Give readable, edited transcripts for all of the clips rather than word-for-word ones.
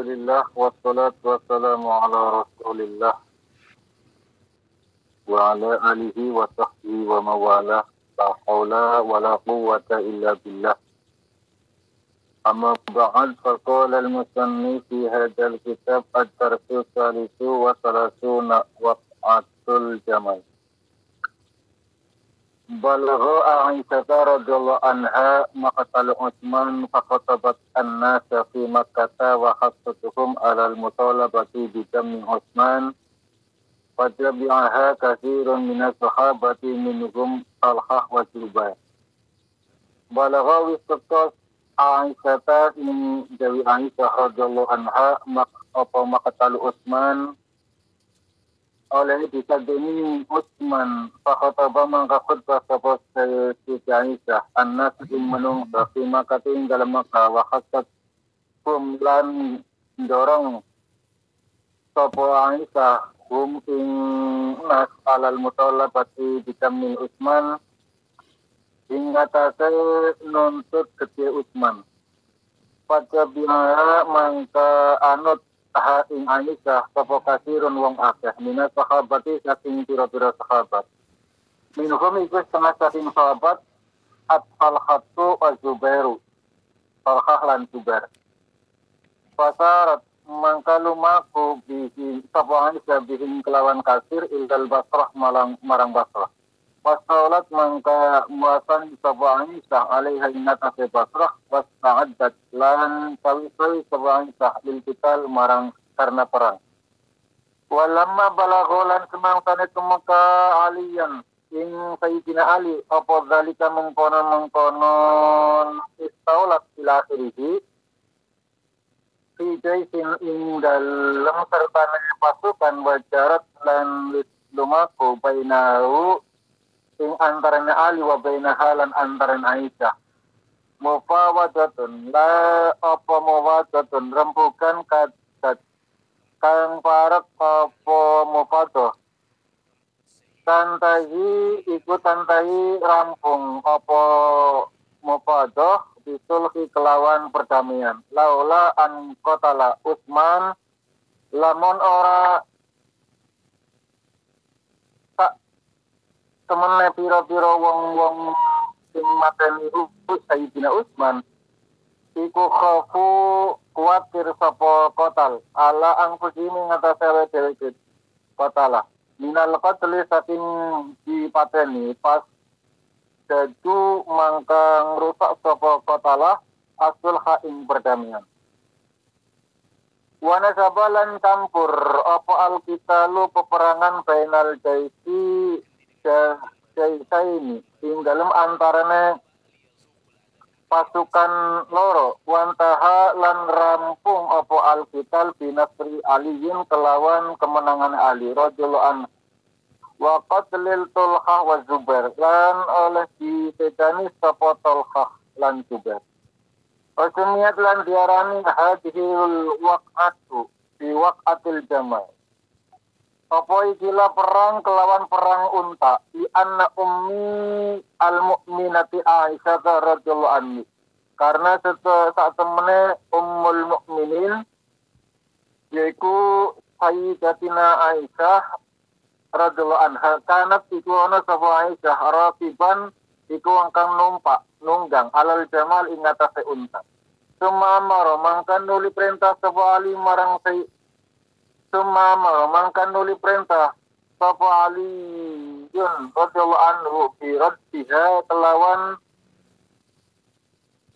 Alhamdulillah wassalatu wassalamu ala Rasulillah wa ala alihi wa sahbihi wa mawalah. La haula wa la quwwata illa billah. Amma ba'd, faqala al-musannif fi hadzal kitab ad-darsu salisu wa salasuna waq'atul jamal. Balagha Aisyah radhiyallahu anha maqtal Utsman faqatabat an-nasa fi Makkah wa hassatuhum 'ala al-mutalabati bi dammi Utsman fatabi'aha katsirun min as-sahabati minhum Talhah wa Zubair. Balagha wisqas Aisyah min Dewi Aisyah radhiyallahu anha maqtal Utsman oleh disadeni Utsman fakhataba mangka khutbah sapa Siti Aisyah annas ing menung fi Makkah ing dalam Makkah wa hasad lan dorong sapa Aisyah ing nas alal mutalabati bitamil Utsman ing atase nuntut gede Utsman pada biara mangka anut ing Aisyah sapa kasirun wong akeh minat sahabati saking pira-pira sahabat minhum iku setengah saking sahabat Talhatu wa Zubairu Talhah lan Zubair pasarat mangka lumaku bihi sapa Aisyah bihin kelawan kasir ilal Basrah marang Basrah wasolat mangka muasan sapa Aisyah alaiha inatase Basrah wasta'addat lan tawisai sapa Aisyah lil qital marang karena perang. Walamma balagholan semangkane tumeka aliyan ing Sayyidina Ali apa zalika mengkono istaulat ila akhirih fi jaisin ing dalam sertane pasukan wajarat lan lumaku bainahu ing antaranya Ali wa baina halan antaranya Aisyah mufawadatun la apa mufawadatun rembukan kadat kang parek apa mufadah tantahi iku tantahi rampung apa mufadah disulhi kelawan perdamaian laula an qatala Utsman lamun ora temene pira-pira wong-wong sing mateni Sayyidina Utsman iku khafu kuwatir sapa kotal ala angkusi ngatasi awake kotala minal qatli saking dipateni pas dadu mangka ngrusak sapa kotala asul ing perdamaian wana sabalan campur apa alkitalu peperangan bainal jaisi ini ing dalam antarane pasukan loro wantaha lan rampung apa al-qital binasri aliyin kelawan kemenangan Ali radhiyallahu anhu wa qatlil Talhah wa Zubair lan oleh disedani sapa Talhah lan Zubair Wasmiyat lan diarani hadhil waq'atu fi waq'atil jamal apa ikilah perang kelawan perang unta di anna ummi al-mu'minati Aisyah radhiyallahu anha karena saat temene ummul mukminin yaitu Sayyidatina Aisyah radhiyallahu anha kanat iku ana sapa Aisyah raqiban iku angkang numpak nunggang alal jamal ing atase unta sumamaro mangkan nuli perintah sapa Ali marang mangkan nuli perintah sapa Ali yun radhiyallahu anhu bi raddiha kelawan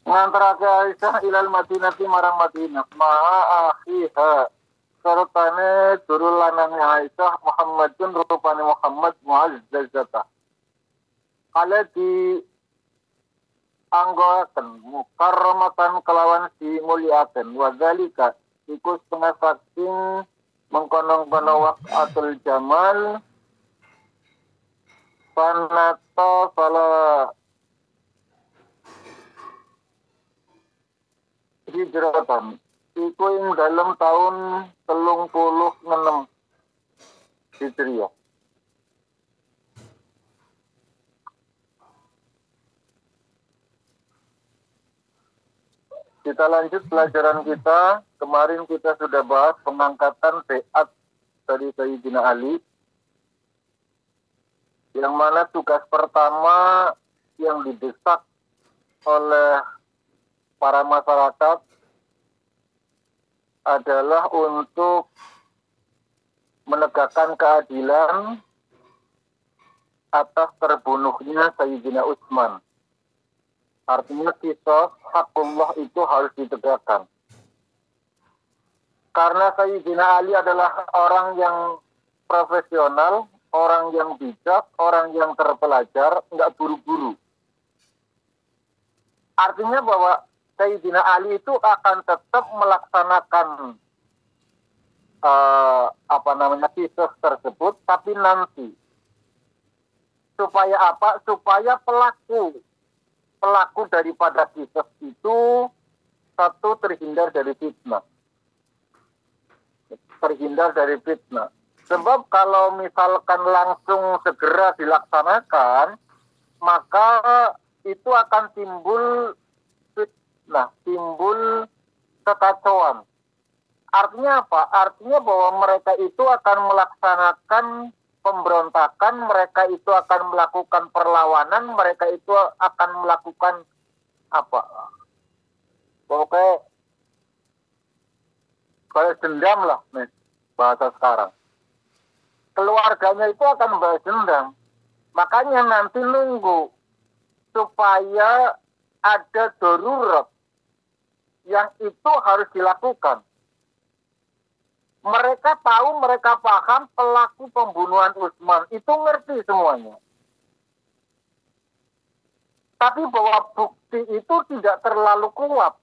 ngantarake Aisyah ilal Madinati marang Madinah ma'a akhiha sertane durul lanang Aisyah Muhammadun rupane Muhammad muazzazata kala di anggoaken mukarramatan kelawan dimuliaken wa zalika iku setengah saking mengkono-kono waqatul jamal panata salah hijratan iku ing dalam tahun 36 Hijriah Kita lanjut pelajaran kita. Kemarin kita sudah bahas pengangkatan beat dari Sayyidina Ali. Yang mana tugas pertama yang didesak oleh para masyarakat adalah untuk menegakkan keadilan atas terbunuhnya Sayyidina Utsman. Artinya qisas hakullah itu harus ditegakkan. Karena Sayyidina Ali adalah orang yang profesional, orang yang bijak, orang yang terpelajar, nggak buru-buru. Artinya bahwa Sayyidina Ali itu akan tetap melaksanakan qisas tersebut, tapi nanti. Supaya apa? Supaya pelaku daripada kisah itu satu terhindar dari fitnah. Sebab kalau misalkan langsung segera dilaksanakan, maka itu akan timbul fitnah, timbul kekacauan. Artinya apa? Artinya bahwa mereka itu akan melaksanakan pemberontakan, mereka itu akan melakukan perlawanan, mereka itu akan melakukan pokoknya balas dendam lah, bahasa sekarang. Keluarganya itu akan balas dendam. Makanya nanti nunggu supaya ada darurat yang itu harus dilakukan. Mereka tahu, mereka paham pelaku pembunuhan Utsman itu ngerti semuanya. Tapi bahwa bukti itu tidak terlalu kuat.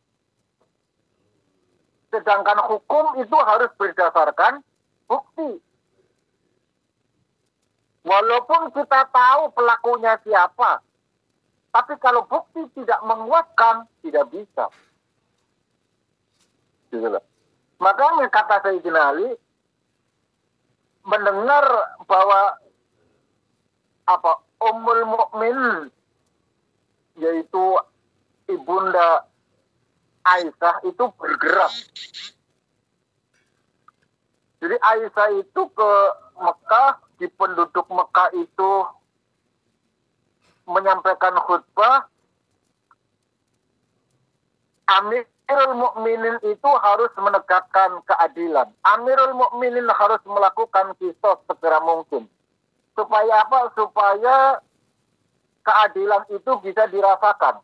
Sedangkan hukum itu harus berdasarkan bukti. Walaupun kita tahu pelakunya siapa, tapi kalau bukti tidak menguatkan, tidak bisa. Gitu. Makanya kata Sayyidina Ali, mendengar bahwa Ummul Mukmin, yaitu ibunda Aisyah itu bergerak. Jadi Aisyah itu ke Mekah, di penduduk Mekah itu menyampaikan khutbah, Amirul Mukminin itu harus menegakkan keadilan. Amirul Mukminin harus melakukan qisas segera mungkin. Supaya apa? Supaya keadilan itu bisa dirasakan.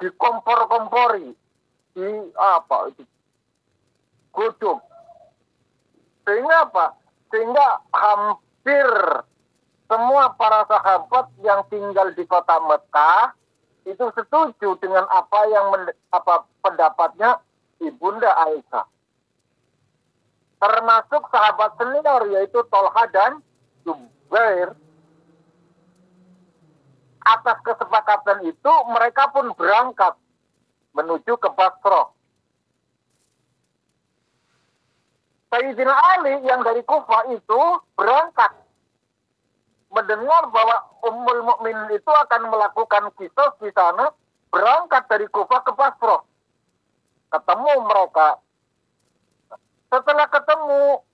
Dikompor-kompori, godok. Sehingga apa? Sehingga hampir semua para sahabat yang tinggal di kota Mekah itu setuju dengan apa yang pendapatnya Ibunda Aisyah. Termasuk sahabat senior yaitu Tolha dan Zubair. Atas kesepakatan itu mereka pun berangkat menuju ke Basrah. Sayyidina Ali yang dari Kufah itu berangkat mendengar bahwa Ummul Mukminin itu akan melakukan qisas di sana, berangkat dari Kufah ke Basrah. Ketemu mereka. Setelah ketemu,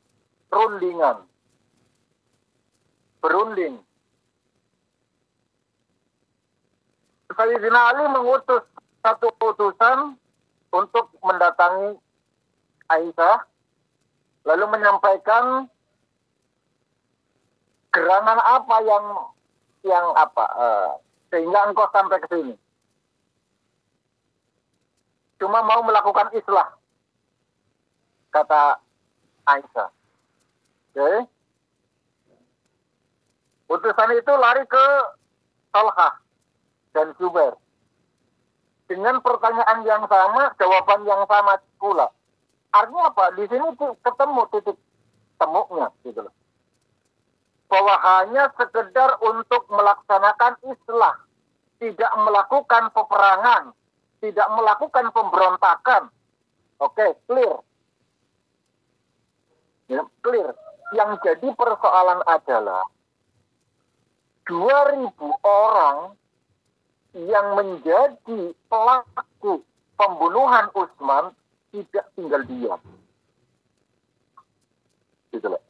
berunding. Sayyidina Ali mengutus satu utusan untuk mendatangi Aisyah, lalu menyampaikan gerangan apa sehingga engkau sampai ke sini. Cuma mau melakukan islah, kata Aisyah. Oke. Utusan itu lari ke Tolha dan Zubair dengan pertanyaan yang sama, jawaban yang sama pula. Artinya apa? Di sini ketemu titik temunya, gitu loh. Bahwa hanya sekedar untuk melaksanakan islah, tidak melakukan peperangan, tidak melakukan pemberontakan. Oke, clear. Ya, clear. Yang jadi persoalan adalah 2.000 orang yang menjadi pelaku pembunuhan Utsman tidak tinggal diam. Gitu loh.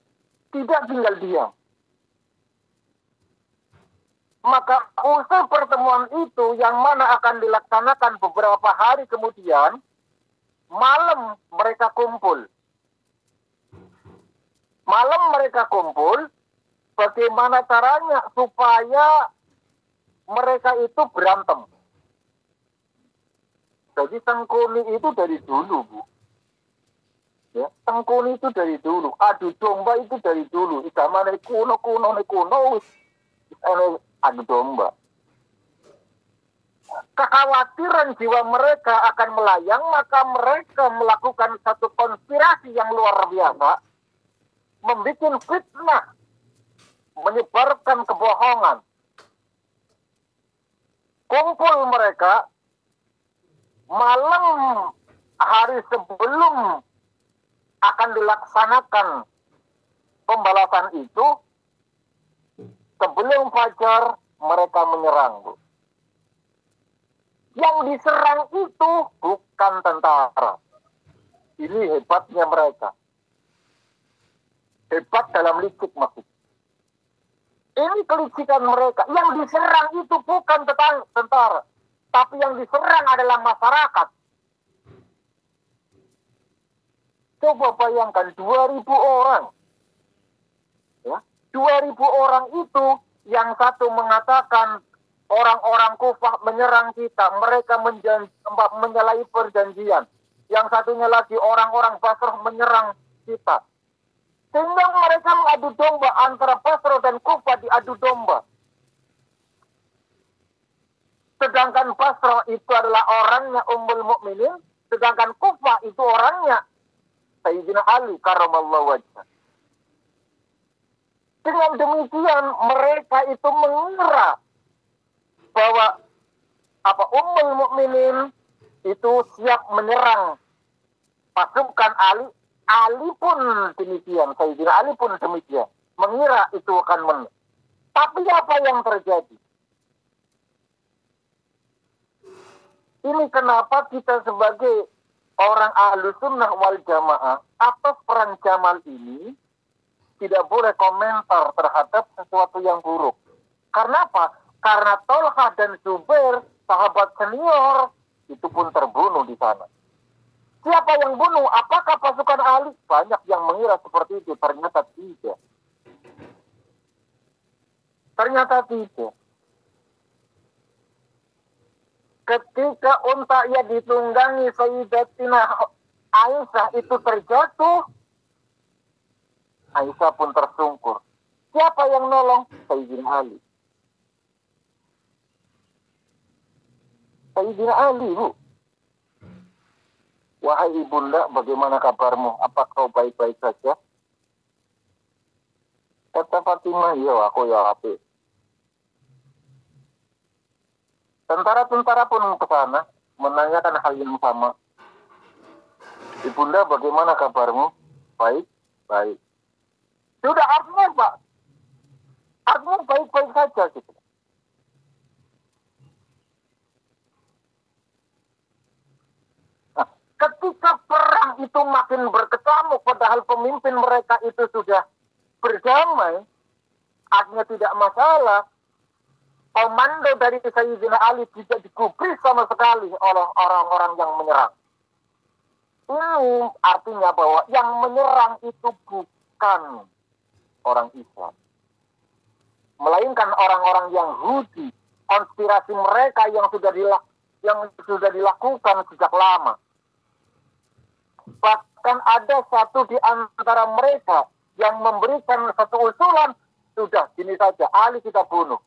Tidak tinggal diam. Maka usai pertemuan itu yang mana akan dilaksanakan beberapa hari kemudian, malam mereka kumpul. Malam mereka kumpul, bagaimana caranya supaya mereka itu berantem. Jadi Tengkuni itu dari dulu, Bu. Ya, Tengkuni itu dari dulu. Adu domba itu dari dulu. Zaman kuno, adu domba. Kekhawatiran jiwa mereka akan melayang, maka mereka melakukan satu konspirasi yang luar biasa, membuat fitnah, menyebarkan kebohongan. Kumpul mereka malam hari sebelum akan dilaksanakan pembalasan itu, sebelum fajar mereka menyerang, Bu. Yang diserang itu bukan tentara. Ini hebatnya mereka. Hebat dalam licik maksudnya. Ini kelicikan mereka. Yang diserang itu bukan tentara, tapi yang diserang adalah masyarakat. Coba bayangkan 2.000 orang. Ya, 2.000 orang itu yang satu mengatakan orang-orang Kufah menyerang kita, mereka menyalahi perjanjian. Yang satunya lagi orang-orang Basrah menyerang kita. Sehingga mereka mengadu domba antara Basrah dan Kufah diadu domba. Sedangkan Basrah itu adalah orangnya Ummul Mukminin, sedangkan Kufah itu orangnya Sayyidina Ali karramallahu wajhah. Dengan demikian mereka itu mengira bahwa Ummul Mukminin itu siap menyerang pasukan Ali. Ali pun demikian, Sayyidina Ali pun demikian, mengira itu akan menang. Tapi apa yang terjadi? Ini kenapa kita sebagai orang Ahlus Sunnah wal Jamaah atas perang Jamal ini tidak boleh komentar terhadap sesuatu yang buruk. Karena apa? Karena Tolha dan Zubair, sahabat senior, itu pun terbunuh di sana. Siapa yang bunuh? Apakah pasukan Ali? Banyak yang mengira seperti itu. Ternyata tidak. Ternyata tidak. Ketika unta yang ditunggangi Sayyidatina Aisyah itu terjatuh, Aisyah pun tersungkur. Siapa yang nolong? Sayyidina Ali. Sayyidina Ali, Bu. Wahai ibunda, bagaimana kabarmu? Apa kau baik-baik saja? Kata Fatimah, ya aku ya api. Tentara-tentara pun ke sana menanyakan hal yang sama. Ibunda, bagaimana kabarmu? Baik, baik. Sudah, artinya Pak. Artinya baik-baik saja gitu. Ketika perang itu makin berkecamuk, padahal pemimpin mereka itu sudah berdamai, artinya tidak masalah, komando dari Sayyidina Ali tidak digubris sama sekali oleh orang-orang yang menyerang. Ini artinya bahwa yang menyerang itu bukan orang Islam, melainkan orang-orang Yahudi, konspirasi mereka yang sudah dilakukan sejak lama. Bahkan ada satu di antara mereka yang memberikan satu usulan, sudah gini saja, Ali kita bunuh.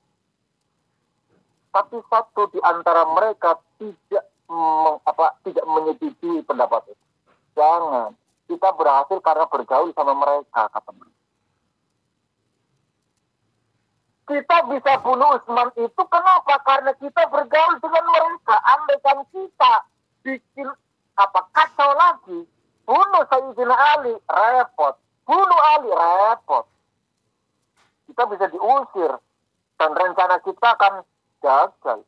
Tapi satu di antara mereka tidak menyetujui pendapat itu. Jangan, kita berhasil karena bergaul sama mereka, kata mereka. Kita bisa bunuh Utsman itu kenapa? Karena kita bergaul dengan mereka. Andaikan kita bikin kacau lagi, bunuh Sayyidina Ali, repot. Bunuh Ali, repot. Kita bisa diusir. Dan rencana kita akan gagal.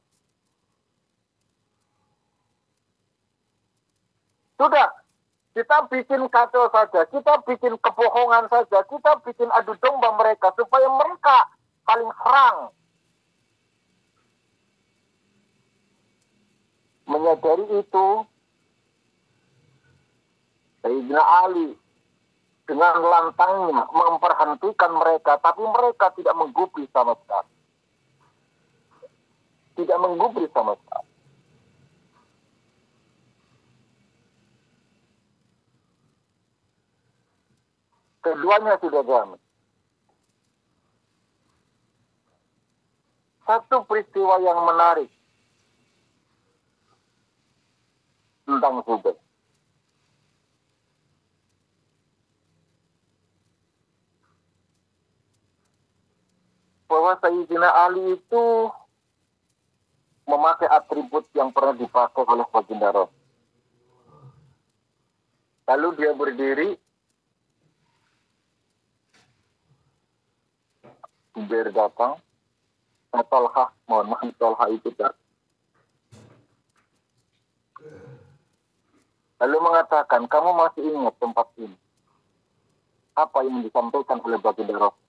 Sudah, kita bikin kacau saja, kita bikin kebohongan saja, kita bikin adu domba mereka supaya mereka saling serang. Menyadari itu, Sayyidina Ali dengan lantangnya memperhentikan mereka, tapi mereka tidak menggubris sama sekali. Tidak menggubris sama sekali. Keduanya sudah damai. Satu peristiwa yang menarik tentang Zubair. Bahwa Sayyidina Ali itu memakai atribut yang pernah dipakai oleh Baginda Rasul. Lalu dia berdiri, Zubair datang, Tolha, mohon maaf, Tolha itu datang. Lalu mengatakan, kamu masih ingat tempat ini? Apa yang disampaikan oleh Baginda Rasul?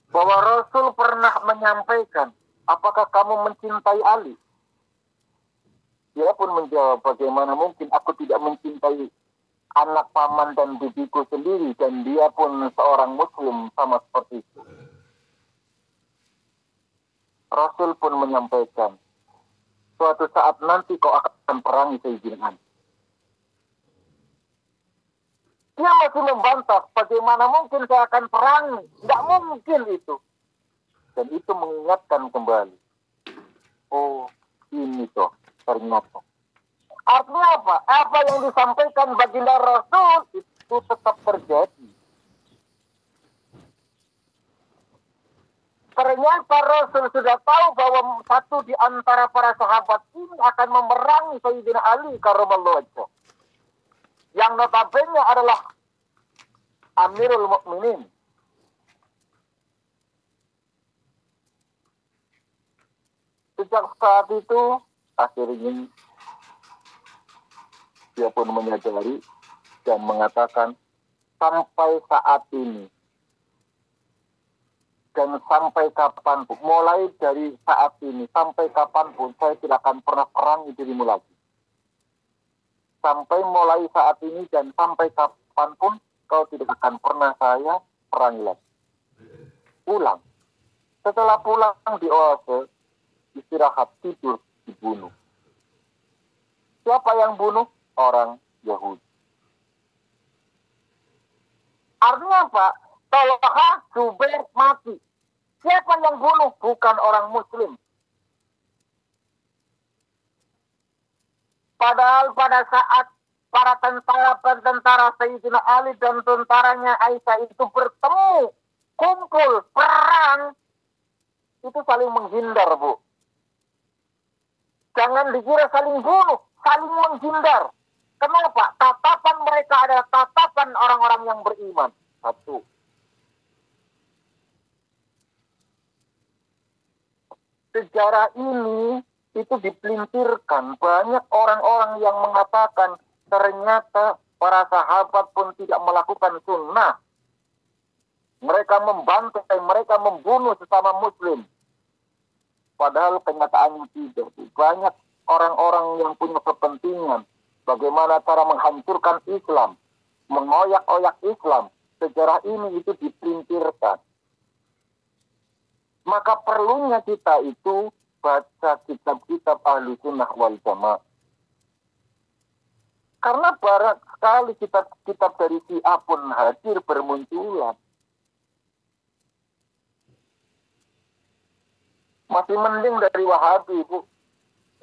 Bahwa Rasul pernah menyampaikan, apakah kamu mencintai Ali? Dia pun menjawab, bagaimana mungkin aku tidak mencintai anak paman dan bibiku sendiri, dan dia pun seorang muslim sama seperti itu. Rasul pun menyampaikan, suatu saat nanti kau akan perangi Sayyidina Ali. Dia masih membantah, bagaimana mungkin saya akan perangi? Tidak mungkin itu. Dan itu mengingatkan kembali. Oh, ini toh ternyata. Artinya apa? Apa yang disampaikan Baginda Rasul itu tetap terjadi. Ternyata Rasul sudah tahu bahwa satu di antara para sahabat ini akan memerangi Sayyidina Ali karramallahu wajhahu, yang notabene adalah Amirul Mukminin. Sejak saat itu, akhirnya dia pun menyadari dan mengatakan, sampai saat ini dan sampai kapanpun, mulai dari saat ini sampai kapanpun, saya tidak akan pernah perangi dirimu lagi. Sampai mulai saat ini dan sampai kapanpun, kau tidak akan pernah saya perangi lagi. Pulang. Setelah pulang di oase, istirahat, tidur, dibunuh. Siapa yang bunuh? Orang Yahudi. Artinya apa? Tolha Zubair mati. Siapa yang bunuh? Bukan orang Muslim. Padahal pada saat para tentara Sayyidina Ali dan tentaranya Aisyah itu bertemu, kumpul, perang, itu saling menghindar, Bu. Jangan dikira saling bunuh, saling menghindar. Kenapa? Tatapan mereka adalah tatapan orang-orang yang beriman. Satu. Sejarah ini itu dipelintirkan. Banyak orang-orang yang mengatakan ternyata para sahabat pun tidak melakukan sunnah. Mereka membantai, mereka membunuh sesama muslim. Padahal kenyataannya tidak. Banyak orang-orang yang punya kepentingan bagaimana cara menghancurkan Islam, mengoyak-oyak Islam. Sejarah ini itu dipelintirkan. Maka perlunya kita itu baca kitab-kitab Ahlu Sunnah wal Jamaah. Karena banyak sekali kitab-kitab dari Syiah pun hadir bermunculan. Masih mending dari Wahabi, Bu.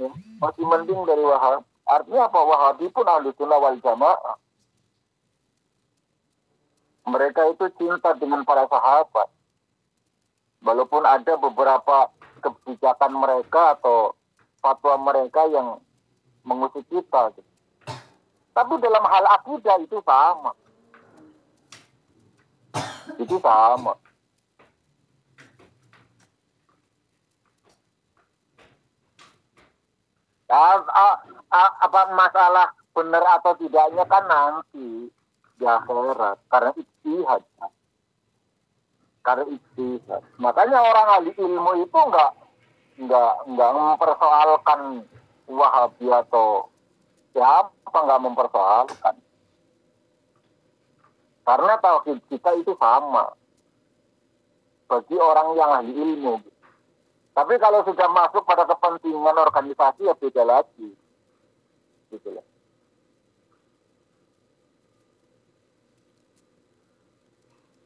Ya, masih mending dari Wahabi. Artinya apa? Wahabi pun Ahlu Sunnah wal Jamaah. Mereka itu cinta dengan para sahabat. Walaupun ada beberapa kebijakan mereka atau fatwa mereka yang mengusik kita. Tapi dalam hal akidah itu sama. Itu sama. Apa masalah benar atau tidaknya kan nanti di akhirat karena ijtihad. Karena ijtihad. Makanya orang ahli ilmu itu enggak mempersoalkan Wahabi atau siapa, enggak mempersoalkan. Karena tauhid kita itu sama bagi orang yang ahli ilmu. Tapi kalau sudah masuk pada kepentingan organisasi ya beda lagi. Gitu lah.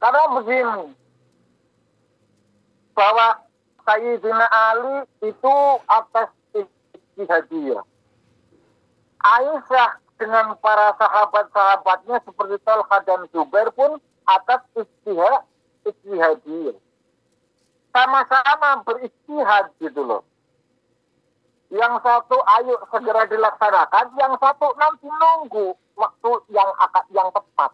Karena begini, bahwa Sayyidina Ali itu atas ijtihadiyah. Aisyah dengan para sahabat-sahabatnya seperti Talha dan Zubair pun atas ijtihadiyah. Sama-sama berijtihad gitu loh. Yang satu ayo segera dilaksanakan, yang satu nanti nunggu waktu yang tepat.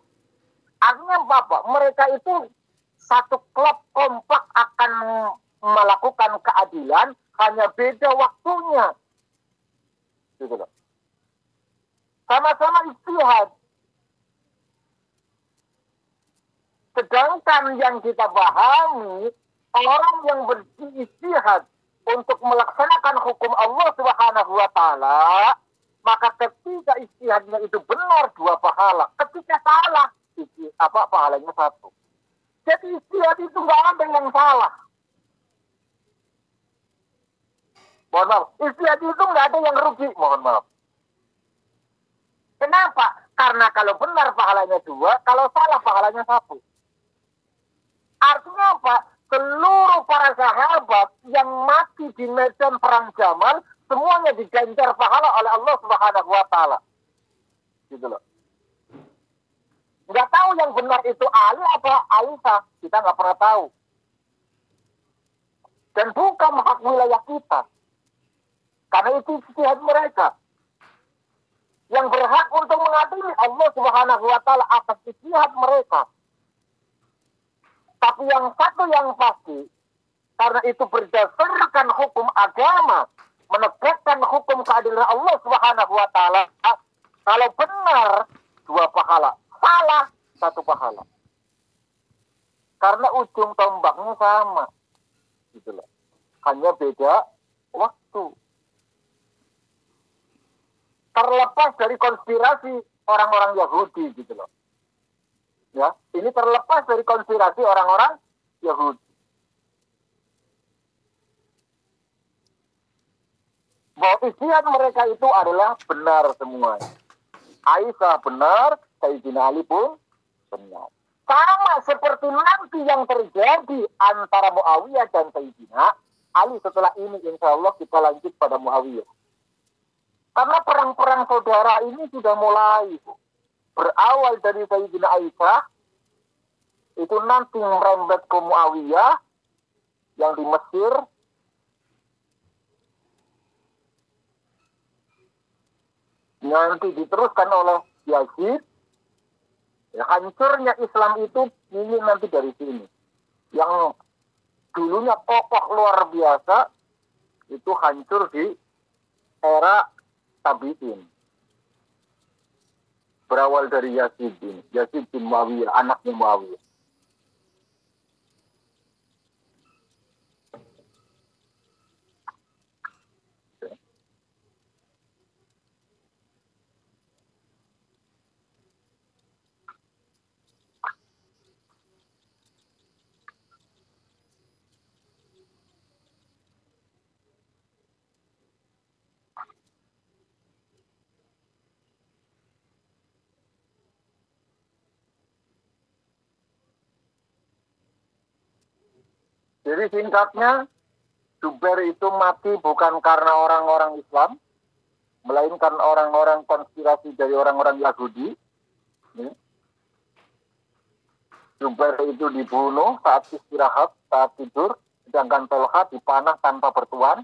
Artinya apa? Mereka itu satu klub kompak akan melakukan keadilan, hanya beda waktunya. Gitu loh. Sama-sama ijtihad. Sedangkan yang kita pahami, orang yang berijtihad untuk melaksanakan hukum Allah Subhanahu wa taala, maka ketika ijtihadnya itu benar 2 pahala, ketika salah pahalanya 1. Jadi ijtihad itu nggak ada yang salah. Mohon maaf, ijtihad itu nggak ada yang rugi, mohon maaf. Kenapa? Karena kalau benar pahalanya 2, kalau salah pahalanya 1. Artinya apa? Seluruh para sahabat yang mati di medan perang Jamal, semuanya diganjar pahala oleh Allah Subhanahu wa taala. Gitu loh. Nggak tahu yang benar itu Ali atau Aisyah, kita nggak pernah tahu. Dan bukan hak wilayah kita. Karena itu ijtihad mereka. Yang berhak untuk mengadili Allah Subhanahu wa taala atas ijtihad mereka. Tapi yang satu yang pasti, karena itu berdasarkan hukum agama, menegakkan hukum keadilan Allah Subhanahu wa taala, kalau benar 2 pahala, salah 1 pahala. Karena ujung tombaknya sama. Gitu loh. Hanya beda waktu. Terlepas dari konspirasi orang-orang Yahudi gitu loh. Ya, ini terlepas dari konspirasi orang-orang Yahudi. Bahwa ijtihad mereka itu adalah benar semua. Aisyah benar, Sayyidina Ali pun benar. Sama seperti nanti yang terjadi antara Muawiyah dan Sayyidina Ali setelah ini, insya Allah kita lanjut pada Muawiyah. Karena perang-perang saudara ini sudah mulai. Berawal dari Sayyidina Aisyah, itu nanti merembet ke Muawiyah yang di Mesir, nanti diteruskan oleh Yazid. Ya, hancurnya Islam itu ini nanti dari sini. Yang dulunya kokoh luar biasa, itu hancur di era Tabi'in. Berawal dari Yazid bin Muawiyah, anaknya Muawiyah. Jadi singkatnya, Zubair itu mati bukan karena orang-orang Islam, melainkan orang-orang konspirasi dari orang-orang Yahudi. Zubair itu dibunuh saat istirahat, saat tidur, sedangkan Talha dipanah tanpa bertuan.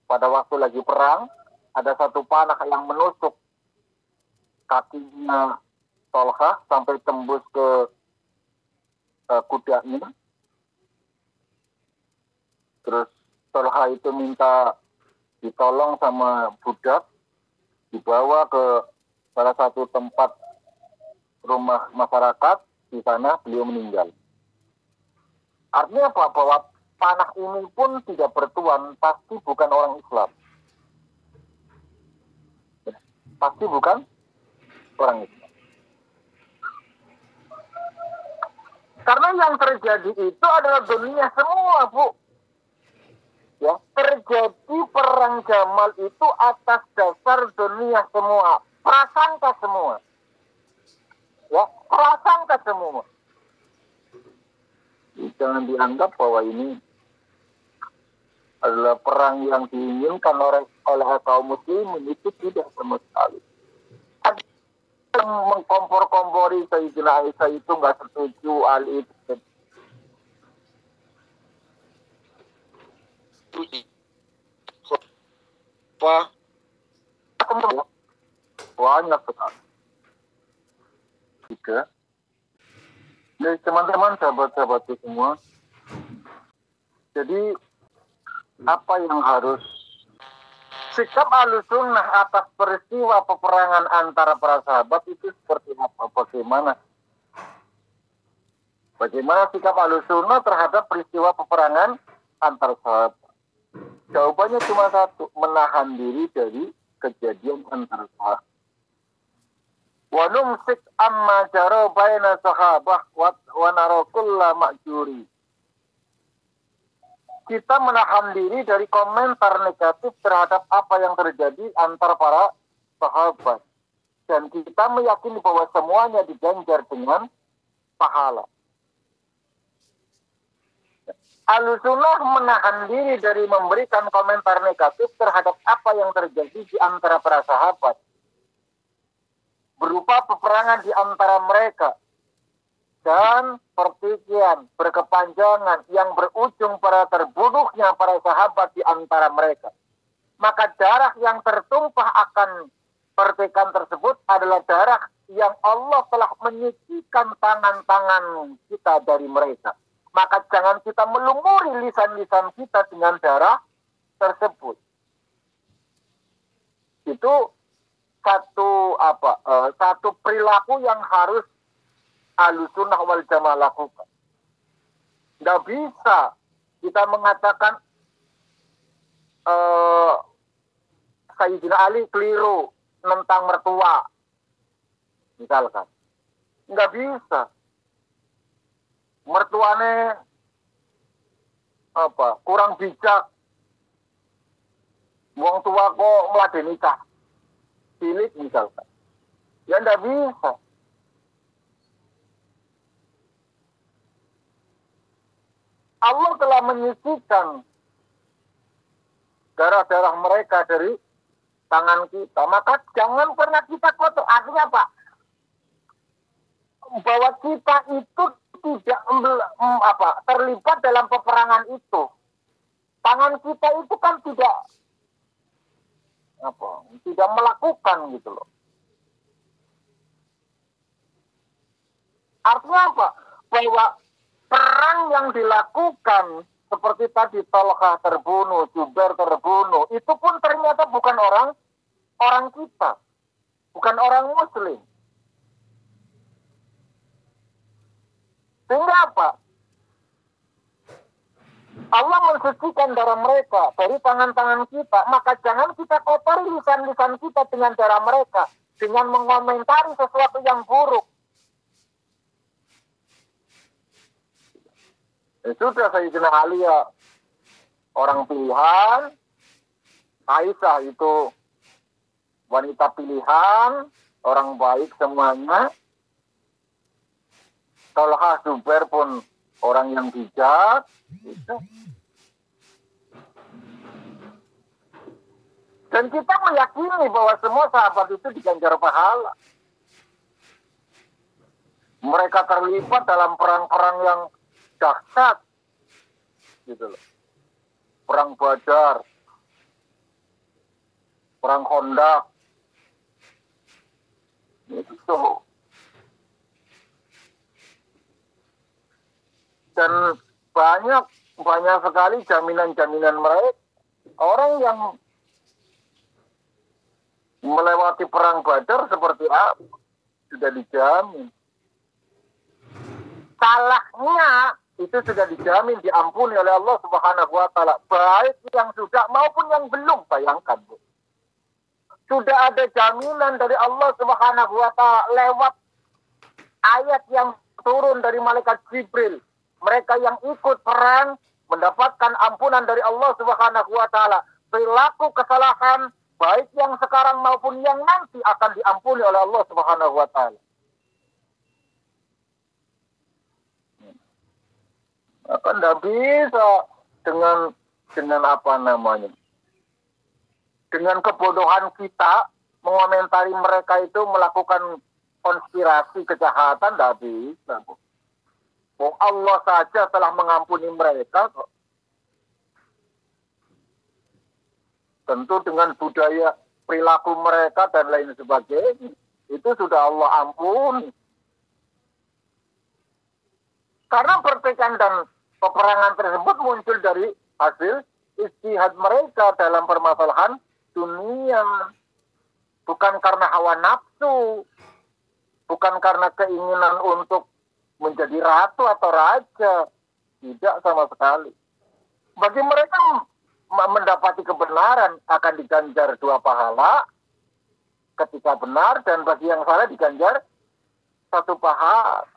Pada waktu lagi perang, ada satu panah yang menusuk kakinya Talha sampai tembus ke kudanya. Terus Talha itu minta ditolong sama budak, dibawa ke salah satu tempat rumah masyarakat, di sana beliau meninggal. Artinya apa? Bahwa panah ini pun tidak bertuan, pasti bukan orang Islam. Pasti bukan orang Islam. Karena yang terjadi itu adalah dunia semua, Bu. Ya, terjadi perang Jamal itu atas dasar dunia semua, prasangka semua. Ya, prasangka semua. Jangan dianggap bahwa ini adalah perang yang diinginkan oleh kaum muslimin, itu tidak sama sekali. Ada yang mengkompor-kompori Sayyidina Aisyah itu nggak setuju Ali itu. Banyak sekali. Tiga. Jadi teman-teman, sahabat-sahabatku semua, jadi apa yang harus sikap Ahlussunnah atas peristiwa peperangan antara para sahabat itu seperti apa? Bagaimana sikap Ahlussunnah terhadap peristiwa peperangan antara sahabat? Jawabannya cuma satu, menahan diri dari kejadian antara sahabat. Wa numsik amma jaro baina sahabah wa narakulla ma'juri. Kita menahan diri dari komentar negatif terhadap apa yang terjadi antara para sahabat. Dan kita meyakini bahwa semuanya diganjar dengan pahala. Ahlussunnah menahan diri dari memberikan komentar negatif terhadap apa yang terjadi di antara para sahabat. Berupa peperangan di antara mereka. Dan pertikaian berkepanjangan yang berujung pada terbunuhnya para sahabat di antara mereka. Maka darah yang tertumpah akan pertikaian tersebut adalah darah yang Allah telah menyucikan tangan-tangan kita dari mereka. Maka jangan kita melumuri lisan-lisan kita dengan darah tersebut. Itu satu perilaku yang harus Ahlussunnah wal Jamaah lakukan. Nggak bisa kita mengatakan Sayyidina Ali keliru tentang mertua, misalkan. Nggak bisa. Mertuane kurang bijak. Wong tua kok meladeni cah cilik misalkan. Ya nggak bisa. Allah telah menyucikan darah-darah mereka dari tangan kita. Maka jangan pernah kita kotor. Artinya apa? Bahwa kita itu tidak terlibat dalam peperangan itu. Tangan kita itu kan tidak melakukan gitu loh. Artinya apa? Bahwa perang yang dilakukan seperti tadi Tolkah terbunuh, Zubair terbunuh, itu pun ternyata bukan orang kita, bukan orang Muslim. Sehingga apa? Allah mensucikan darah mereka dari tangan-tangan kita, maka jangan kita kotori lisan-lisan kita dengan darah mereka dengan mengomentari sesuatu yang buruk. Sudah Sayyidina Ali ya orang pilihan, Aisyah itu wanita pilihan, orang baik semuanya. Tolkah Zubair pun orang yang bijak. Gitu. Dan kita meyakini bahwa semua sahabat itu diganjar pahala. Mereka terlibat dalam perang-perang yang dahsyat, gitu loh. Perang Badar, perang Khandaq, itu. Dan banyak sekali jaminan-jaminan mereka. Orang yang melewati perang Badar seperti apa? Sudah dijamin. Salahnya itu sudah dijamin diampuni oleh Allah Subhanahu wa taala, baik yang sudah maupun yang belum. Bayangkan, Bu. Sudah ada jaminan dari Allah Subhanahu wa taala lewat ayat yang turun dari malaikat Jibril. Mereka yang ikut perang mendapatkan ampunan dari Allah Subhanahu wa taala. Perilaku kesalahan baik yang sekarang maupun yang nanti akan diampuni oleh Allah Subhanahu wa taala. Akan tidak bisa dengan apa namanya? Dengan kebodohan kita mengomentari mereka itu melakukan konspirasi kejahatan, tidak bisa. Oh, Allah saja telah mengampuni mereka kok. Tentu dengan budaya perilaku mereka dan lain sebagainya, itu sudah Allah ampuni. Karena perpecahan dan peperangan tersebut muncul dari hasil ijtihad mereka dalam permasalahan dunia. Bukan karena hawa nafsu, bukan karena keinginan untuk menjadi ratu atau raja. Tidak sama sekali. Bagi mereka mendapati kebenaran akan diganjar 2 pahala ketika benar, dan bagi yang salah diganjar 1 pahala.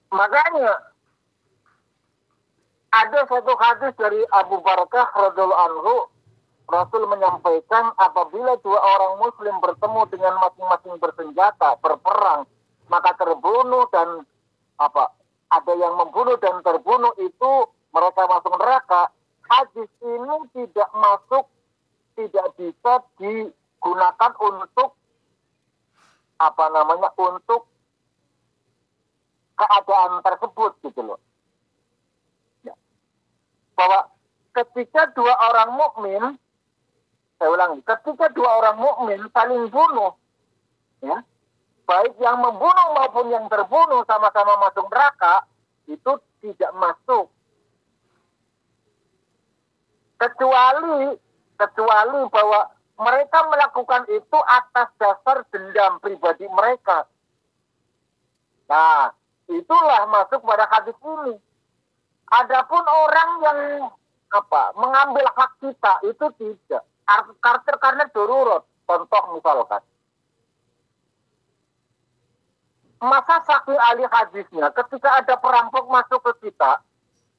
Makanya ada satu hadis dari Abu Barakah radhiyallahu anhu, Rasul menyampaikan apabila 2 orang muslim bertemu dengan masing-masing bersenjata berperang, maka terbunuh dan ada yang membunuh dan terbunuh itu mereka masuk neraka. Hadis ini tidak bisa digunakan untuk untuk keadaan tersebut gitu loh. Ya. Bahwa ketika 2 orang mukmin, saya ulangi, ketika 2 orang mukmin saling bunuh, ya, baik yang membunuh maupun yang terbunuh sama-sama masuk neraka, itu tidak masuk. Kecuali bahwa mereka melakukan itu atas dasar dendam pribadi mereka. Nah, itulah masuk pada hadis ini. Adapun orang yang mengambil hak kita itu tidak. Karena darurat. Contoh misalkan. Masa saking ahli hadisnya, ketika ada perampok masuk ke kita,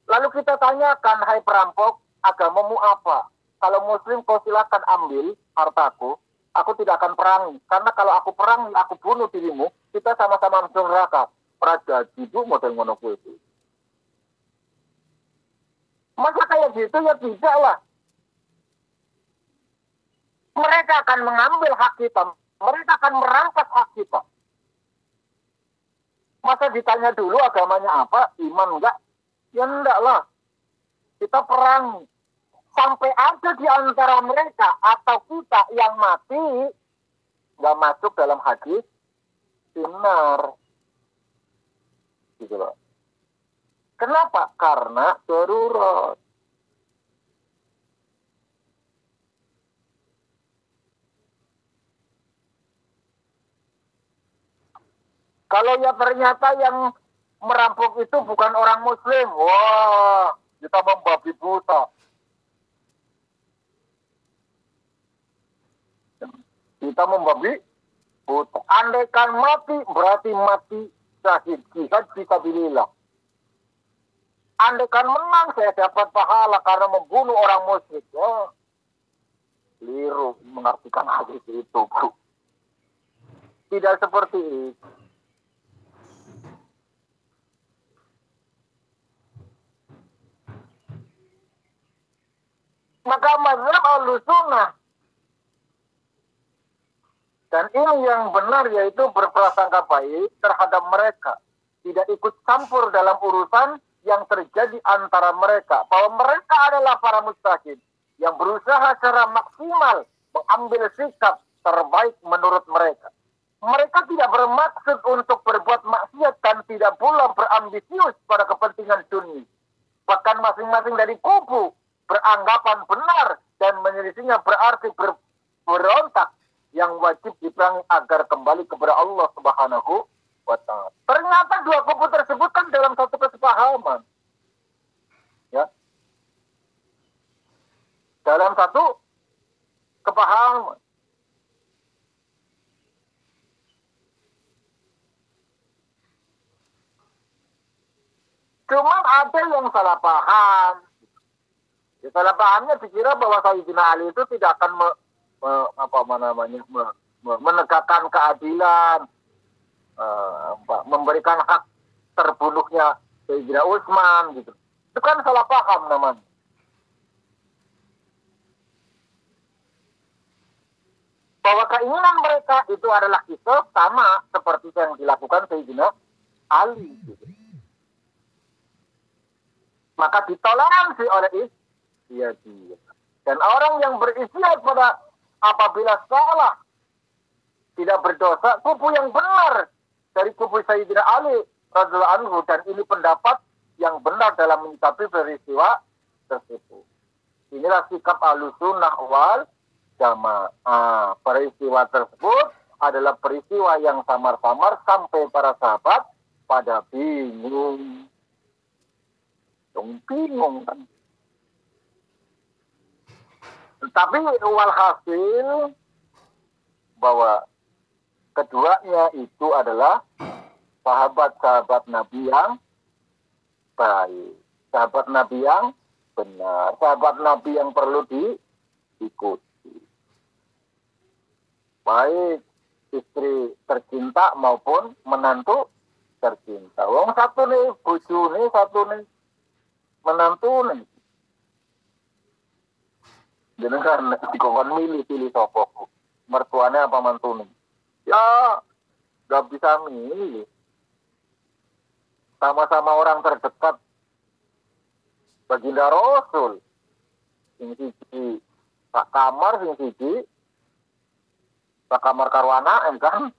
lalu kita tanyakan, hai perampok, agamamu apa? Kalau muslim kau silakan ambil hartaku, aku tidak akan perangi. Karena kalau aku perangi, aku bunuh dirimu, kita sama-sama masuk neraka. Praja jibu model ngono itu. Masa kayak gitu ya tidak lah. Mereka akan mengambil hak kita. Mereka akan merampas hak kita. Masa ditanya dulu agamanya apa? Iman enggak? Ya enggak lah. Kita perang. Sampai ada di antara mereka atau kita yang mati enggak masuk dalam hadis benar. Gitu loh. Kenapa? Karena darurat. Kalau ya ternyata yang merampok itu bukan orang muslim, wah, kita membabi buta. Kita membabi buta. Andaikan mati, berarti mati syahid, jihad fisabilillah. Andaikan menang, saya dapat pahala karena membunuh orang musyrik. Oh, keliru mengartikan hadis itu, Bu. Tidak seperti itu. Maka mazhab Ahlussunnah, dan ini yang benar, yaitu berprasangka baik terhadap mereka, tidak ikut campur dalam urusan yang terjadi antara mereka, bahwa mereka adalah para mujtahid yang berusaha secara maksimal mengambil sikap terbaik menurut mereka. Mereka tidak bermaksud untuk berbuat maksiat dan tidak pula berambisius pada kepentingan dunia. Bahkan masing-masing dari kubu beranggapan benar dan menyelisihinya berarti berontak yang wajib diperangi agar kembali kepada Allah Subhanahu wa Ta'ala. Ternyata dua kubu tersebut kan dalam satu kesepahaman. Ya. Dalam satu kepahaman. Cuman ada yang salah paham. Ya, salah pahamnya dikira bahwa Sayyidina Ali itu tidak akan menegakkan keadilan, memberikan hak terbunuhnya Sayyidina Utsman gitu. Itu kan salah paham namanya. Bahwa keinginan mereka itu adalah kisah sama seperti yang dilakukan Sayyidina Ali gitu. Maka ditoleransi oleh istiadat. Dan orang yang beristiadat pada apabila salah tidak berdosa, kubu yang benar dari kubu Sayyidina Ali radhiyallahu anhu, dan ini pendapat yang benar dalam menyikapi peristiwa tersebut. Inilah sikap Ahlussunnah wal Jamaah. Peristiwa tersebut adalah peristiwa yang samar-samar sampai para sahabat pada bingung. Bingung kan. Tapi walhasil bahwa keduanya itu adalah sahabat-sahabat Nabi yang baik, sahabat Nabi yang benar, sahabat Nabi yang perlu diikuti. Baik istri tercinta maupun menantu tercinta. Wong satu nih bojo nih, satu nih menantu nih. Jenengan dikongkon pilih sapa mertuanya apa mantune. Ya gak bisa milih. Sama-sama orang terdekat baginda Rasul. Sing siji Pak Kamar, sing siji Pak Kamar Karwana kan.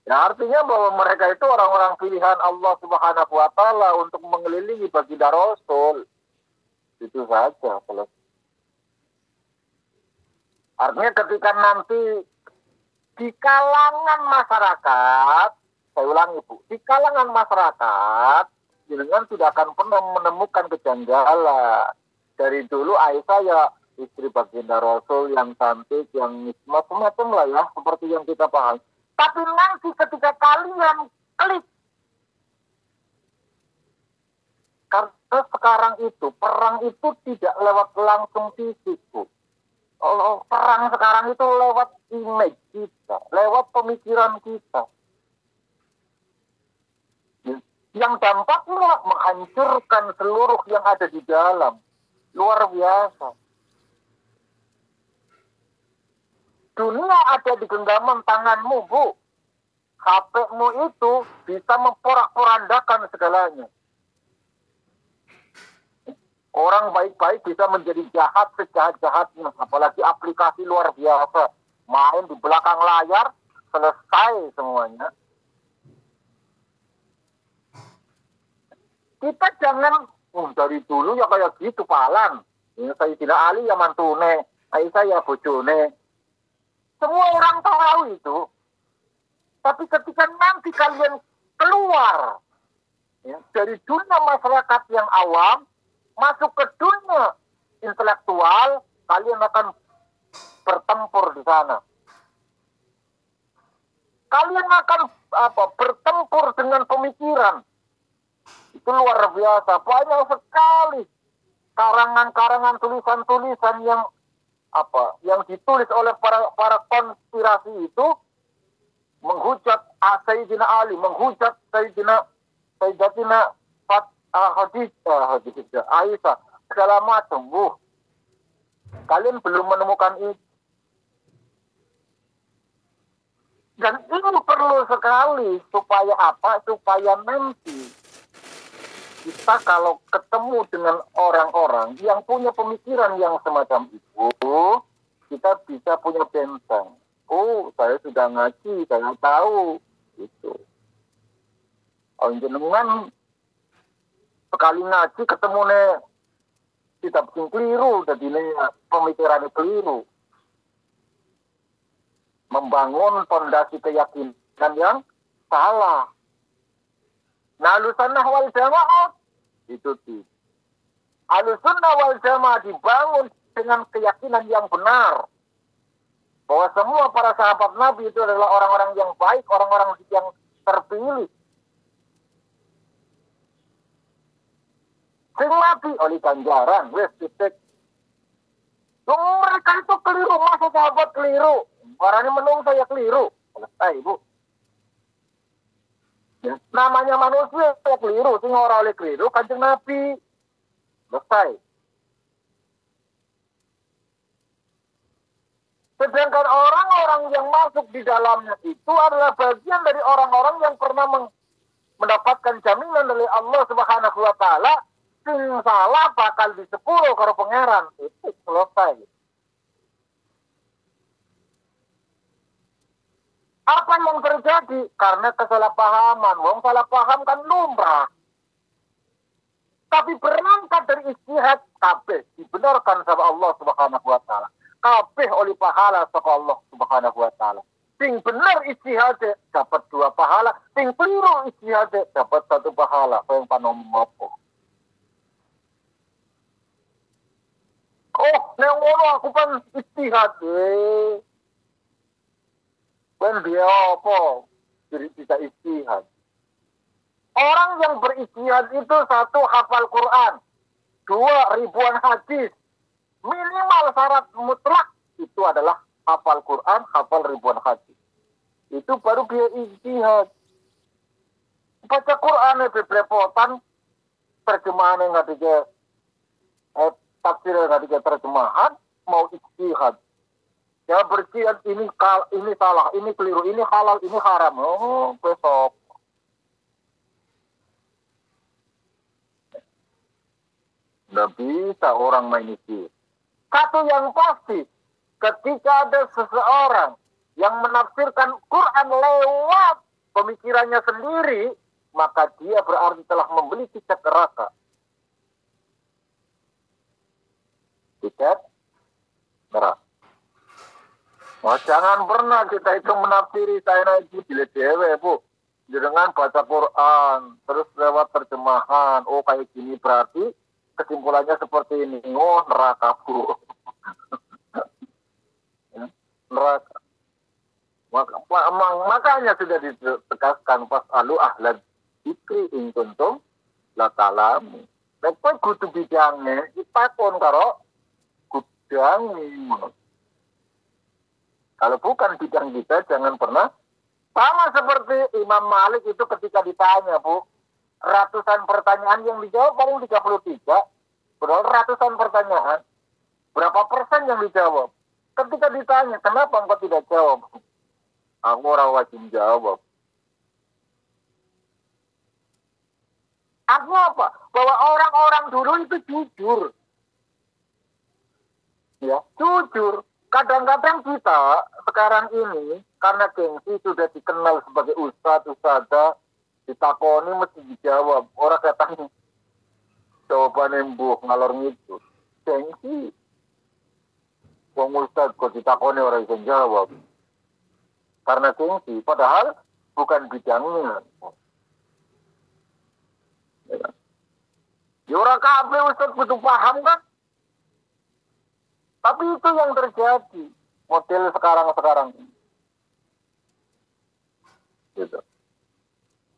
Ya artinya bahwa mereka itu orang-orang pilihan Allah Subhanahu wa Ta'ala untuk mengelilingi baginda Rasul. Itu saja selesai. Artinya ketika nanti di kalangan masyarakat, saya ulangi Bu, di kalangan masyarakat, jenengan tidak akan pernah menemukan kejanggalan. Dari dulu Aisyah ya istri baginda Rasul yang cantik, yang macam-macam lah ya, seperti yang kita paham. Tapi nanti ketika kalian klik, karena sekarang itu, perang itu tidak lewat langsung fisik, Bu. Oh, perang sekarang itu lewat image kita, lewat pemikiran kita. Yang dampaknya menghancurkan seluruh yang ada di dalam. Luar biasa. Dunia ada di genggaman tanganmu, Bu. HP-mu itu bisa memporak-porandakan segalanya. Orang baik-baik bisa menjadi jahat sejahat-jahatnya. Apalagi aplikasi luar biasa. Main di belakang layar, selesai semuanya. Kita jangan, dari dulu ya kayak gitu, palan. Sayyidina Ali ya mantune, Aisyah ya bojone. Semua orang tahu itu. Tapi ketika nanti kalian keluar ya, dari dunia masyarakat yang awam, masuk ke dunia intelektual, kalian akan bertempur di sana. Kalian akan bertempur dengan pemikiran. Itu luar biasa. Banyak sekali karangan-karangan, tulisan-tulisan yang ditulis oleh para konspirasi itu menghujat Sayyidina Ali, menghujat Sayyidatina Khadijah, Aisyah, segala macam. Kalian belum menemukan itu. Dan ini perlu sekali supaya apa? Supaya nanti kita kalau ketemu dengan orang-orang yang punya pemikiran yang semacam itu, kita bisa punya benteng. Oh, saya sudah ngaji, saya tahu. Gitu. Oh, jenengan sekali ngaji ketemu nih kitab sing keliru, jadi pemikirannya keliru. Membangun fondasi keyakinan yang salah. Nah, Ahlussunnah wal Jamaah itu sih. Ahlussunnah wal Jamaah dibangun dengan keyakinan yang benar. Bahwa semua para sahabat Nabi itu adalah orang-orang yang baik, orang-orang yang terpilih. Sing mati oleh ganjaran, wes titik. Mereka itu keliru, masa sahabat keliru. Orangnya menung saya keliru. Selesai, Bu. Ya, namanya manusia saya keliru, sing ora oleh keliru Kanjeng Nabi. Selesai. Sedangkan orang-orang yang masuk di dalamnya itu adalah bagian dari orang-orang yang pernah mendapatkan jaminan dari Allah Subhanahu wa taala, sing salah bakal disepuluh karo pangeran. Itu selesai. Apa yang terjadi? Karena kesalahpahaman. Wong salah paham kan lumrah. Tapi berangkat dari istihad, kabeh dibenarkan sama Allah Subhanahu wa taala. Kabeh oleh pahala sama Allah Subhanahu wa taala. Sing benar istihad dapat 2 pahala, sing keliru istihad dapat 1 pahala. Yang panompo. Oh, nek ngono aku kan istihad. Ben dia apa? Jadi bisa istihad. Orang yang beristihad itu 1 hafal Quran, 2 ribuan hadis. Minimal syarat mutlak itu adalah hafal Quran, hafal ribuan hadis. Itu baru dia ijtihad. Baca Quran itu belepotan, terjemahan nggak tiga, tafsir nggak tiga terjemahan, mau ijtihad. Ya berjihad ini salah, ini keliru, ini halal, ini haram. Oh, besok. Nggak bisa orang main ijtihad. Satu yang pasti, ketika ada seseorang yang menafsirkan Quran lewat pemikirannya sendiri, maka dia berarti telah membeli tiket neraka. Tiket neraka. Oh, jangan pernah kita itu menafsiri saya itu jilid dewe, Bu. Dengan baca Quran, terus lewat terjemahan. Oh, kayak gini berarti kesimpulannya seperti ini. Oh, neraka, Bu. Ya, neraka. Makanya sudah ditegaskan pas alu ahlan ikri in kuntum la ta'lamu. Nek kowe kudu bidange ditakon karo gudangi. Kalau bukan bidang kita, jangan pernah. Sama seperti Imam Malik itu ketika ditanya, Bu, ratusan pertanyaan yang dijawab paling 33. Padahal ratusan pertanyaan. Berapa persen yang dijawab? Ketika ditanya, kenapa engkau tidak jawab? Aku orang wajib jawab. Artinya apa? Bahwa orang-orang dulu itu jujur. Ya, jujur. Kadang-kadang kita sekarang ini, karena gengsi sudah dikenal sebagai ustadz, ditakoni mesti dijawab. Orang katanya, jawabannya mbuh ngalor ngidul. Gengsi. Wong ustadz kok ditakoni orang bisa jawab. Karena gengsi, padahal bukan bidangnya. Ya orang kabeh ustadz butuh paham kan? Tapi itu yang terjadi model sekarang ini. Gitu.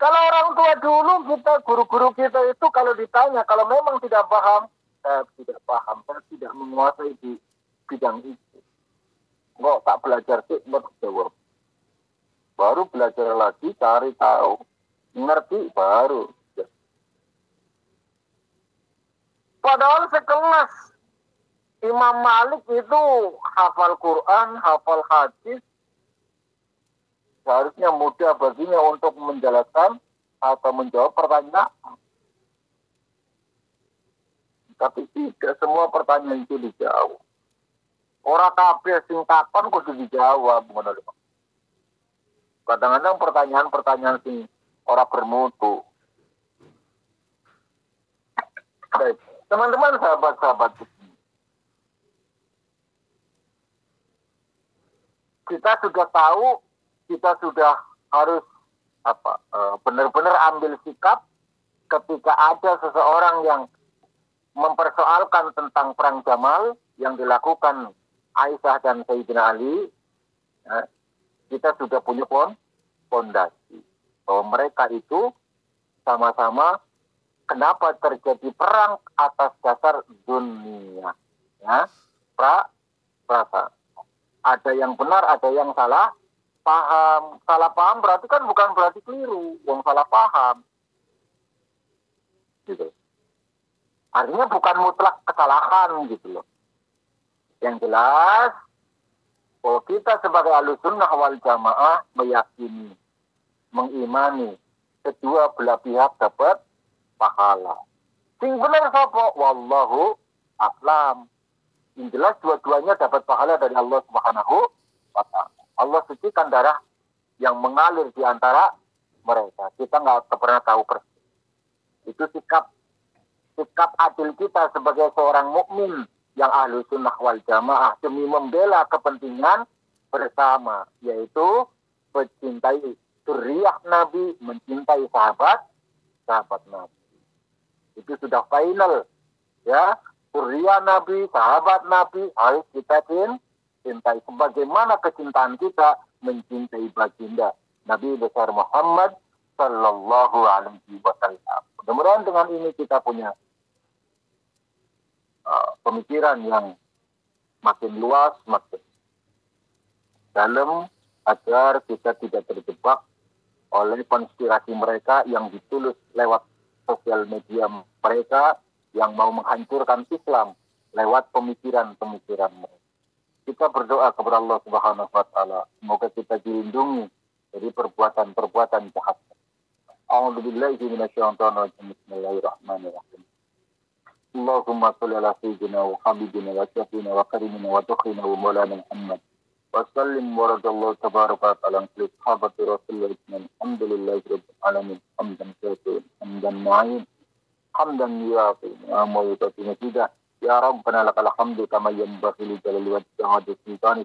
Kalau orang tua dulu kita, guru-guru kita itu kalau ditanya, kalau memang tidak paham, saya tidak paham, saya tidak menguasai di bidang itu. Nggak, tak belajar sih, nggak jawab. Baru belajar lagi, cari tahu, ngerti, baru. Padahal sekelas Imam Malik itu hafal Quran, hafal hadis, seharusnya mudah baginya untuk menjelaskan atau menjawab pertanyaan. Tapi tidak semua pertanyaan itu dijawab. Orang kabeh sing takon kudu dijawab, ngono lho. Kadang-kadang pertanyaan-pertanyaan sing ora bermutu. Baik, teman-teman, sahabat-sahabat, kita sudah tahu, kita sudah harus benar-benar ambil sikap ketika ada seseorang yang mempersoalkan tentang perang Jamal yang dilakukan Aisyah dan Sayyidina Ali. Ya, kita sudah punya fondasi bahwa mereka itu sama-sama kenapa terjadi perang atas dasar dunia, ya, perasaan. Ada yang benar, ada yang salah paham. Salah paham berarti kan bukan berarti keliru, yang salah paham. Gitu. Artinya bukan mutlak kesalahan gitu loh. Yang jelas, bahwa kita sebagai Ahlussunnah wal Jamaah meyakini, mengimani kedua belah pihak dapat pahala. Sing benar sapa? Wallahu a'lam. Yang jelas dua-duanya dapat pahala dari Allah Subhanahu wa ta'ala. Allah sucikan darah yang mengalir di antara mereka. Kita nggak pernah tahu persis. Itu sikap adil kita sebagai seorang mukmin yang Ahlussunnah wal Jamaah demi membela kepentingan bersama, yaitu mencintai dzurriyyah Nabi, mencintai sahabat Nabi. Itu sudah final, ya. Dzurriyyah Nabi, sahabat Nabi harus kita cintai sebagaimana kecintaan kita mencintai baginda Nabi besar Muhammad sallallahu alaihi wasallam. Mudah-mudahan dengan ini kita punya pemikiran yang makin luas, makin dalam, agar kita tidak terjebak oleh konspirasi mereka yang ditulis lewat sosial media mereka yang mau menghancurkan Islam lewat pemikiran-pemikiran mereka. Kita berdoa kepada Allah Subhanahu wa ta'ala, semoga kita dilindungi dari perbuatan-perbuatan jahat. A'udzubillahi minasyaitonir rajim. Bismillahirrahmanirrahim. Allahumma shalli ala sayyidina wa habibina wa syafiina wa karimina wa tukhina wa maulana Muhammad. Wa sallim wa radallahu tabaraka wa ta'ala ala sahabati Rasulullah alhamdulillahi rabbil alamin. Hamdan katsiran, hamdan ma'in, hamdan yuafi ni'amahu wa tatimida. Ya Rabbana lakal hamdu kama yanbaghi li jalali wajhika sultanik.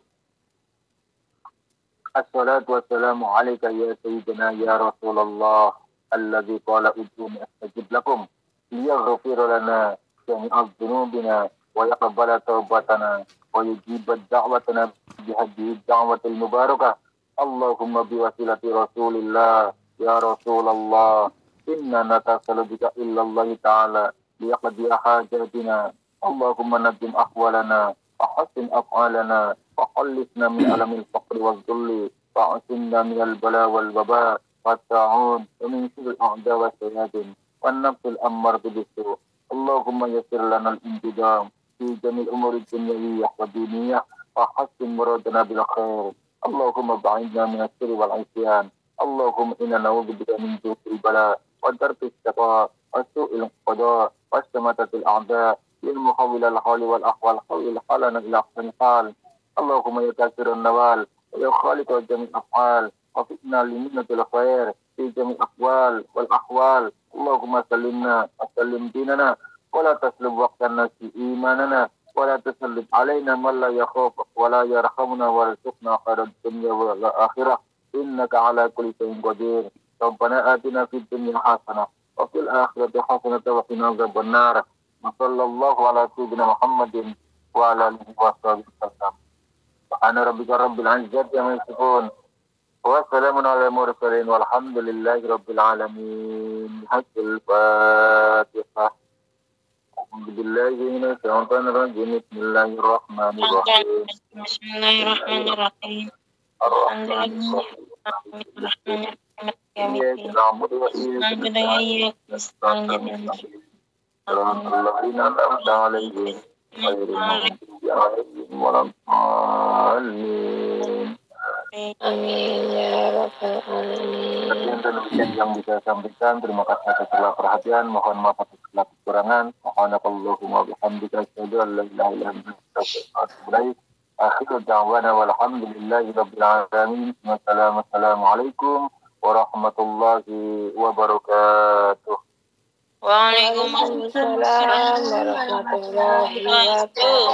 Assalatu wassalamu alayka ya sayyidina ya Rasulullah alladzi qala ud'uni astajib lakum liyaghfir lana jami'a dhunubina wa yaqbala tawbatana wa yujiba da'watana bihadhihi da'watil mubarakah. Allahumma biwasilati Rasulillah ya Rasulullah inna natasalu bika illallah ta'ala liyaqdiya hajatina. Allahumma najim ahwalana wa hassin af'alana wa khallisna min alamil faqri wal dhulli wa asinna min al-bala wal waba wa ta'un wa min syurri al-a'da wa sayyadin wa nafsil ammar bisu. Allahumma yassir lana al-intidam fi jamil umuri dunyawiyyah wa diniyah wa hassin muradana bil khair. Allahumma ba'idna min as-sirri wal 'isyan. Allahumma inna na'udzubika min su'il bala wa darki as-saqa wa su'il qada wa istamatatil a'da. للمحول الحال والأحوال حول حالنا إلى أحسن حال. اللهم يا كثير النوال ويا خالق جميع الأفعال وفقنا لمنة الخير في جميع الأقوال والأحوال. اللهم سلمنا وسلم ديننا ولا تسلب وقتنا في إيماننا ولا تسلط علينا من لا يخافك ولا يرحمنا وارزقنا خير الدنيا والآخرة إنك على كل شيء قدير. ربنا آتنا في الدنيا حسنة وفي الآخرة حسنة وقنا عذاب النار. Sallallahu ala sayyidina Muhammadin wa ala alihi wa sahbihi wasallam. Subhana rabbika rabbil izzati amma yasifun wa salamun ala mursalin walhamdulillahi rabbil alamin. Haqqul Fatihah. Alhamdulillahi minasyaitonir rajim. Bismillahirrahmanirrahim. Bismillahirrahmanirrahim. Alhamdulillah. الذين أنعمت عليهم غير المغضوب عليهم ولا الضالين. Amin ya rabbal alamin. Sekian dan demikian yang bisa saya sampaikan. Terima kasih atas segala perhatian. Mohon maaf atas segala kekurangan. Subhanakallahumma wa bihamdika asyhadu an la ilaha illa anta astaghfiruka wa atubu ilaik. akhiru da'wana walhamdulillahi rabbil alamin. Wassalamualaikum warahmatullahi wabarakatuh. Waalaikumsalam warahmatullahi wabarakatuh.